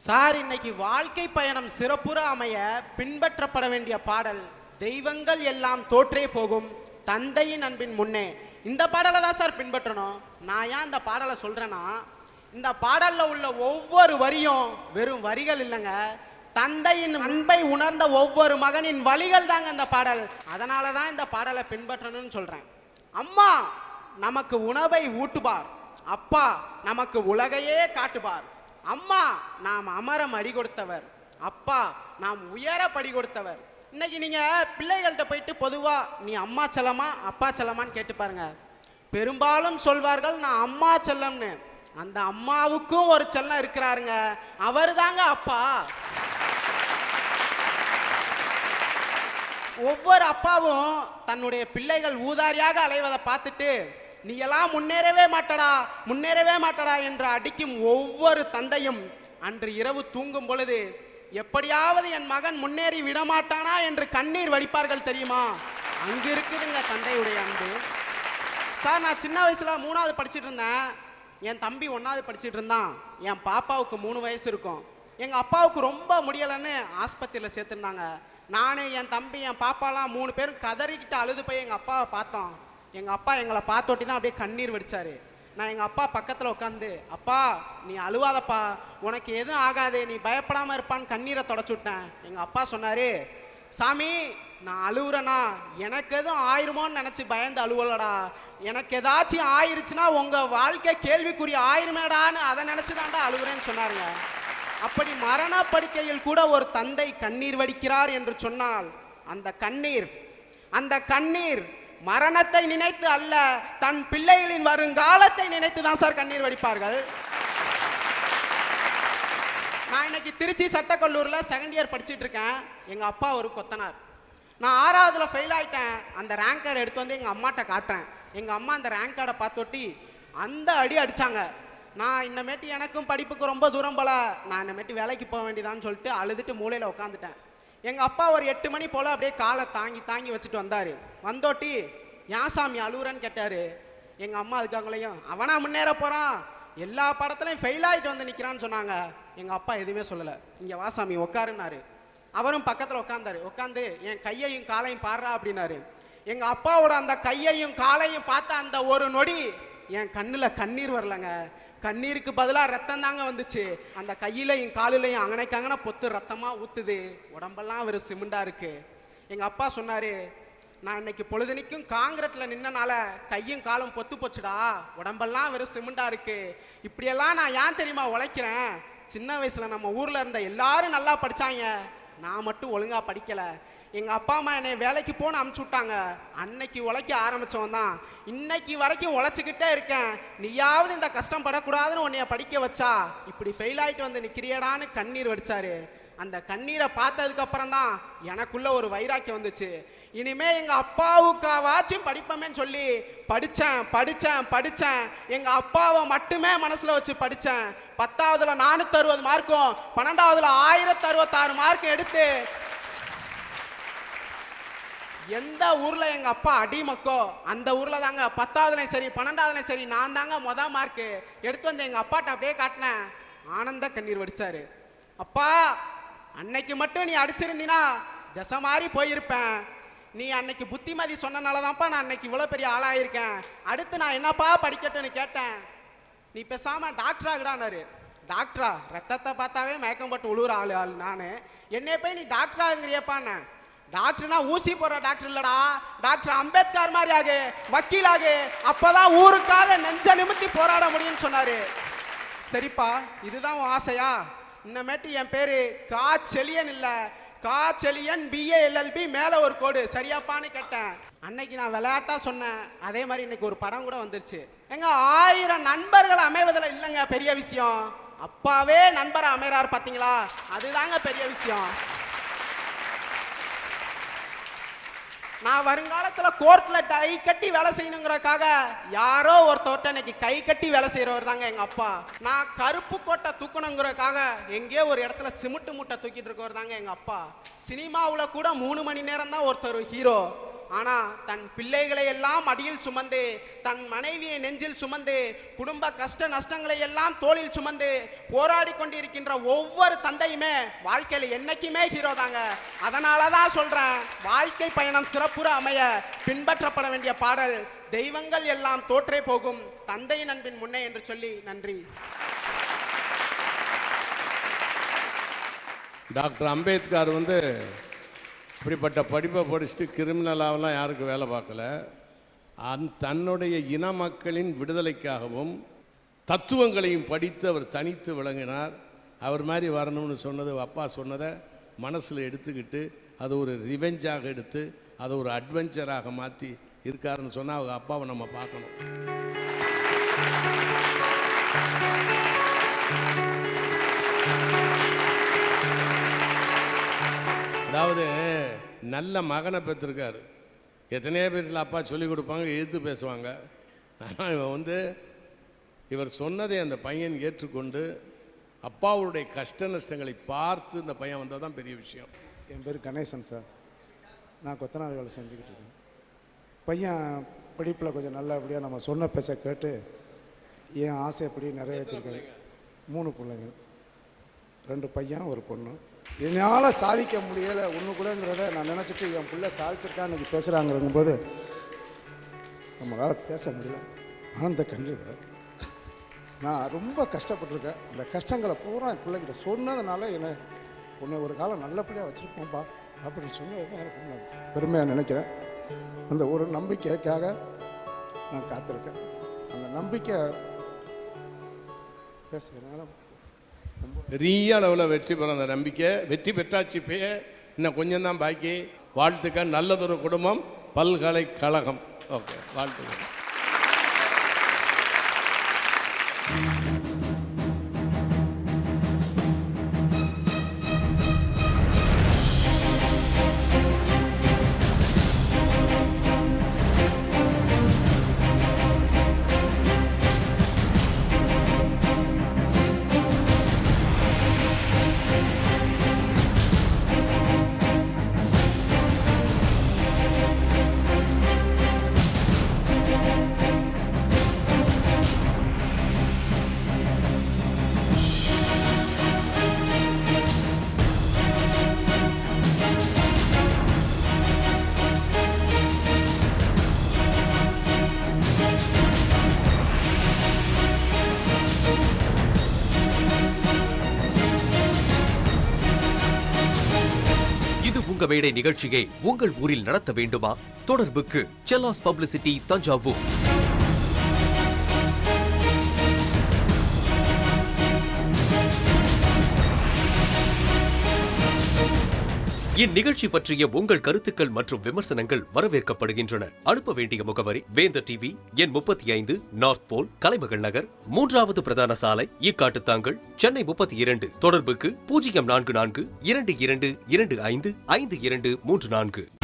Sir, இன்னைக்கு வாழ்க்கை பயணம் சிறப்புற அமைய பின்பற்றப்பட வேண்டிய பாடல் தெய்வங்கள் எல்லாம் தோற்றே போகும் தந்தையின் அன்பின் முன்னே. இந்த பாடலை தான் சார் பின்பற்றணும். நான் ஏன் இந்த பாடலை சொல்றேன்னா, இந்த பாடல்ல உள்ள ஒவ்வொரு வரியும் வெறும் வரிகள் இல்லைங்க, தந்தையின் அன்பை உணர்ந்த ஒவ்வொரு மகனின் வழிகள் தாங்க இந்த பாடல். அதனால தான் இந்த பாடலை பின்பற்றணும்னு சொல்றேன். அம்மா நமக்கு உணவை ஊட்டுபார், அப்பா நமக்கு உலகையே காட்டுபார். அம்மா நாம் அமரம் அடி கொடுத்தவர், அப்பா நாம் உயர படி கொடுத்தவர். இன்னைக்கு நீங்க பிள்ளைகள்கிட்ட போயிட்டு பொதுவா நீ அம்மா செல்லமா அப்பா செல்லமான்னு கேட்டு பாருங்க, பெரும்பாலும் சொல்வார்கள் நான் அம்மா செல்லம்னு. அந்த அம்மாவுக்கும் ஒரு செல்லம் இருக்கிறாருங்க, அவர் தாங்க அப்பா. ஒவ்வொரு அப்பாவும் தன்னுடைய பிள்ளைகள் ஊதாரியாக அலைவதை பார்த்துட்டு நீ எல்லாம் முன்னேறவே மாட்டடா என்று அடிக்கும் ஒவ்வொரு தந்தையும் அன்று இரவு தூங்கும் பொழுது எப்படியாவது என் மகன் முன்னேறி விடமாட்டானா என்று கண்ணீர் வடிப்பார்கள் தெரியுமா? அங்கு இருக்குதுங்க தந்தையுடைய அன்பு. சார், நான் சின்ன வயசுல 3வது படிச்சுட்டு இருந்தேன், என் தம்பி 1வது படிச்சுட்டு இருந்தான். என் பாப்பாவுக்கு 3 வயசு இருக்கும். எங்கள் அப்பாவுக்கு ரொம்ப முடியலைன்னு ஆஸ்பத்திரியில் சேர்த்துருந்தாங்க. நான், என் தம்பி, என் பாப்பாலாம் 3 பேரும் கதறிக்கிட்டு அழுது போய் எங்கள் அப்பாவை பார்த்தோம். எங்கள் அப்பா எங்களை பார்த்தோட்டி தான் அப்படியே கண்ணீர் வடித்தார். நான் எங்கள் அப்பா பக்கத்தில் உட்காந்து, அப்பா நீ அழுவாதப்பா, உனக்கு எதுவும் ஆகாது, நீ பயப்படாமல் இருப்பான்னு கண்ணீரை தொடச்சி விட்டேன். எங்கள் அப்பா சொன்னார், சாமி நான் அழுவுறேனா எனக்கு எதுவும் ஆயிருமோன்னு நினச்சி பயந்து அழுவலடா, எனக்கு ஏதாச்சும் ஆயிருச்சுன்னா உங்கள் வாழ்க்கை கேள்விக்குரிய ஆயிருமேடான்னு அதை நினச்சி தாண்டா அழுவுறேன்னு சொன்னாருங்க. அப்படி மரண படுக்கையில் கூட ஒரு தந்தை கண்ணீர் வடிக்கிறார் என்று சொன்னால் அந்த கண்ணீர் மரணத்தை நினைத்து அல்ல, தன் பிள்ளைகளின் வருங்காலத்தை நினைத்து தான் சார் கண்ணீர் வடிப்பார்கள். நான் இன்னைக்கு திருச்சி சட்டக்கல்லூரில் 2nd இயர் படிச்சுட்டு இருக்கேன். எங்கள் அப்பா ஒரு கொத்தனார். நான் 6வதுல ஃபெயில் ஆகிட்டேன். அந்த ரேங்க் கார்டை எடுத்து வந்து எங்கள் அம்மாட்ட காட்டுறேன். எங்கள் அம்மா அந்த ரேங்க் கார்டை பார்த்தோட்டி அந்த அடி அடித்தாங்க. நான் இன்னமேட்டு எனக்கும் படிப்புக்கு ரொம்ப தூரம் போல, நான் இன்னமேட்டு வேலைக்கு போக வேண்டியதான்னு சொல்லிட்டு அழுதுட்டு மூலையில் உட்காந்துட்டேன். எங்கள் அப்பா ஒரு 8 மணி போல் அப்படியே காலை தாங்கி வச்சுட்டு வந்தார். வந்தோட்டி ஏன் சாமி அழுகுறன்னு கேட்டார். எங்கள் அம்மா அதுக்காங்களையும் அவனா முன்னேற போகிறான், எல்லா படத்துலையும் ஃபெயில் ஆகிட்டு வந்து நிற்கிறான்னு சொன்னாங்க. எங்கள் அப்பா எதுவுமே சொல்லலை. இங்கே வா சாமி உட்காருன்னாரு. அவரும் பக்கத்தில் உட்காந்து என் கையையும் காலையும் பாடுறா அப்படின்னாரு. எங்கள் அப்பாவோட அந்த கையையும் காலையும் பார்த்த அந்த ஒரு நொடி என் கண்ணில் கண்ணீர் வரலங்க, கண்ணீருக்கு பதிலாக ரத்தம் தாங்க வந்துச்சு. அந்த கையிலையும் காலிலையும் அங்கனைக்கு பொத்து ரத்தமாக ஊற்றுது, உடம்பெல்லாம் வெறும் சிமெண்டாக இருக்குது. எங்கள் அப்பா சொன்னார், நான் இன்னைக்கு பொழுதுனிக்கும் காங்கிரட்டில் நின்னனால கையும் காலும் பொத்து போச்சுடா, உடம்பெல்லாம் வெறும் சிமெண்டாக இருக்குது. இப்படியெல்லாம் நான் ஏன் தெரியுமா உழைக்கிறேன்? சின்ன வயசில் நம்ம ஊரில் இருந்த எல்லாரும் நல்லா படித்தாங்க, நான் மட்டும் ஒழுங்காக படிக்கலை. எங்கள் அப்பா அம்மா என்னை வேலைக்கு போன்னு அனுப்பிச்சி விட்டாங்க. அன்னைக்கு உழைக்க ஆரம்பித்தவன் தான் இன்னைக்கு வரைக்கும் உழைச்சிக்கிட்டே இருக்கேன். நீயாவது இந்த கஷ்டம் படக்கூடாதுன்னு உன்னைய படிக்க வச்சா இப்படி ஃபெயில் ஆகிட்டு வந்து நிற்கிறியடான்னு கண்ணீர் வடித்தாரு. அந்த கண்ணீரை பார்த்ததுக்கப்புறம் தான் எனக்குள்ள ஒரு வைராக்கியம் வந்துச்சு. இனிமே எங்கள் அப்பாவுக்காவாச்சும் படிப்பமேன்னு சொல்லி படித்தேன். எங்கள் அப்பாவை மட்டுமே மனசில் வச்சு படித்தேன். 10வதுல 460 மார்க்கும் 12வதுல 1066 மார்க்கும் எடுத்து எந்த ஊரில் எங்கள் அப்பா அடிமக்கோ அந்த ஊரில் தாங்க 10வதுலையும் சரி 12வதுலையும் சரி நான் தாங்க மொதல் மார்க்கு எடுத்து வந்து எங்கள் அப்பாட்ட அப்படியே காட்டினேன். ஆனந்த கண்ணீர் வடித்தார். அப்பா அன்னைக்கு மட்டும் நீ அடிச்சிருந்தீனா திசை மாதிரி போயிருப்பேன். நீ அன்னைக்கு புத்திமதி சொன்னனால தான்ப்பா நான் அன்னைக்கு இவ்வளோ பெரிய ஆளாயிருக்கேன். அடுத்து நான் என்னப்பா படிக்கட்டும்னு கேட்டேன். நீ பேசாமல் டாக்டர் ஆகுடான்னாரு. டாக்டரா? ரத்தத்தை பார்த்தாவே மயக்கம் போட்டு உழுவுற ஆள் நான். என்னைய போய் நீ டாக்டர் ஆகுங்கிறியப்பான்னு. டாக்டர்னா ஊசி போடுற டாக்டர் இல்லடா, டாக்டர் அம்பேத்கர் மாதிரி ஆகு, வக்கீல் ஆகு, அப்பதான் ஊருக்காக நெஞ்ச நிமித்தி போராட முடியும்னு சொன்னாரு. சரிப்பா, இதுதான் உன் ஆசையா? இன்னமேட்டு என் பேரு காச்செலியன் இல்லை, காச்செலியன் BA LLB மேலே ஒரு கோடு சரியாப்பான்னு கேட்டேன். அன்னைக்கு நான் விளையாட்டா சொன்னேன். அதே மாதிரி இன்னைக்கு ஒரு படம் கூட வந்துருச்சு. எங்க 1000 நண்பர்கள் அமைவதில் இல்லைங்க பெரிய விஷயம், அப்பாவே நண்பரை அமைறாரு பார்த்தீங்களா, அதுதாங்க பெரிய விஷயம். நான் வருங்காலத்தில் கோர்ட்டில் கை கட்டி வேலை செய்யணுங்கிறக்காக யாரோ ஒருத்தவர்கிட்ட இன்னைக்கு கை கட்டி வேலை செய்கிறவர் தாங்க எங்கள் அப்பா. நான் கருப்பு கோட்டை தூக்கணுங்கிறக்காக எங்கேயோ ஒரு இடத்துல சிமெண்ட் மூட்டை தூக்கிட்டு இருக்கவர் தாங்க எங்கள் அப்பா. சினிமாவில் கூட 3 மணி நேரம் தான் ஒருத்தர் ஹீரோ, ஆனா தன் பிள்ளைகளை எல்லாம் அடியில் சுமந்து, தன் மனைவியை நெஞ்சில் சுமந்து, குடும்ப கஷ்ட நஷ்டங்களை எல்லாம் தோளில் சுமந்து போராடி கொண்டிருக்கின்ற ஒவ்வொரு தந்தையுமே வாழ்க்கையில என்னைக்குமே ஹீரோ தாங்க. அதனாலதான் சொல்றேன், வாழ்க்கை பயணம் சிறப்புற அமைய பின்பற்றப்பட வேண்டிய பாடல் தெய்வங்கள் எல்லாம் தோற்றே போகும் தந்தையின் அன்பின் முன்னே என்று சொல்லி நன்றி. டாக்டர் அம்பேத்கர் இப்படிப்பட்ட படிப்பை படிச்சுட்டு கிரிமினலாவெல்லாம் யாருக்கு வேலை பார்க்கல. தன்னுடைய இன மக்களின் விடுதலைக்காகவும் தத்துவங்களையும் படித்து அவர் தனித்து விளங்கினார். அவர் மாதிரி வரணும்னு சொன்னது, அப்பா சொன்னதை மனசில் எடுத்துக்கிட்டு அது ஒரு ரிவெஞ்சாக எடுத்து அதை ஒரு அட்வென்ச்சராக மாற்றி இருக்காருன்னு சொன்னால் அவங்க அப்பாவை நம்ம பார்க்கணும். அதாவது நல்ல மகனை பெற்றிருக்காரு. எத்தனையோ பேரில் அப்பா சொல்லிக் கொடுப்பாங்க, எதிர்த்து பேசுவாங்க. ஆனால் இவர் சொன்னதை அந்த பையன் ஏற்றுக்கொண்டு அப்பாவுடைய கஷ்ட நஷ்டங்களை பார்த்து இந்த பையன் வந்தால் தான் பெரிய விஷயம். என் பேர் கணேசன் சார். நான் கொத்தனார் வேலை செஞ்சுக்கிட்டு இருக்கேன். பையன் படிப்பில் கொஞ்சம் நல்லபடியாக நம்ம சொன்ன பேச்சை கேட்டு என் ஆசைப்படி நிறைவேற்றிருக்காரு. 3 பிள்ளைங்க, 2 பையன் 1 பொண்ணு. என்னால் சாதிக்க முடியலை ஒன்று கூடங்கிறத நான் நினச்சிட்டு என் பிள்ளை சாதிச்சிருக்கான்னு இன்றைக்கி பேசுகிறாங்கிறங்கும்போது நம்மளால் பேச முடியல. ஆனந்த கண்ணீர். நான் ரொம்ப கஷ்டப்பட்டுருக்கேன். அந்த கஷ்டங்களை பூரா என் பிள்ளைகிட்ட சொன்னதுனால உன்னை ஒரு காலம் நல்லபடியாக வச்சுருப்போம்ப்பா அப்படின்னு சொன்னது எனக்கு நான் பெருமையாக நினைக்கிறேன். அந்த ஒரு நம்பிக்கைக்காக நான் காத்திருக்கேன். அந்த நம்பிக்கை பேசுகிறதுனால பெரிய அளவில் வெற்றி பெற அந்த நம்பிக்கை வெற்றி பெற்றாச்சு. இப்பயே இன்னும் கொஞ்சம் தான் பாக்கி. வாழ்த்துக்கள். நல்லதொரு குடும்பம், பல்கலைக்கழகம். ஓகே, வாழ்த்துக்கள். உங்க மேடை நிகழ்ச்சியை உங்கள் ஊரில் நடத்த வேண்டுமா? தொடர்புக்கு செல்லாஸ் பப்ளிசிட்டி, தஞ்சாவூர். இந்நிகழ்ச்சி பற்றிய உங்கள் கருத்துக்கள் மற்றும் விமர்சனங்கள் வரவேற்கப்படுகின்றன. அனுப்ப வேண்டிய முகவரி: வேந்தர் டிவி, எண் 35, நார்த் போல், கலைமகள் நகர், 3வது பிரதான சாலை, ஈக்காட்டுத்தாங்கல், சென்னை 32. தொடர்புக்கு 044222255234.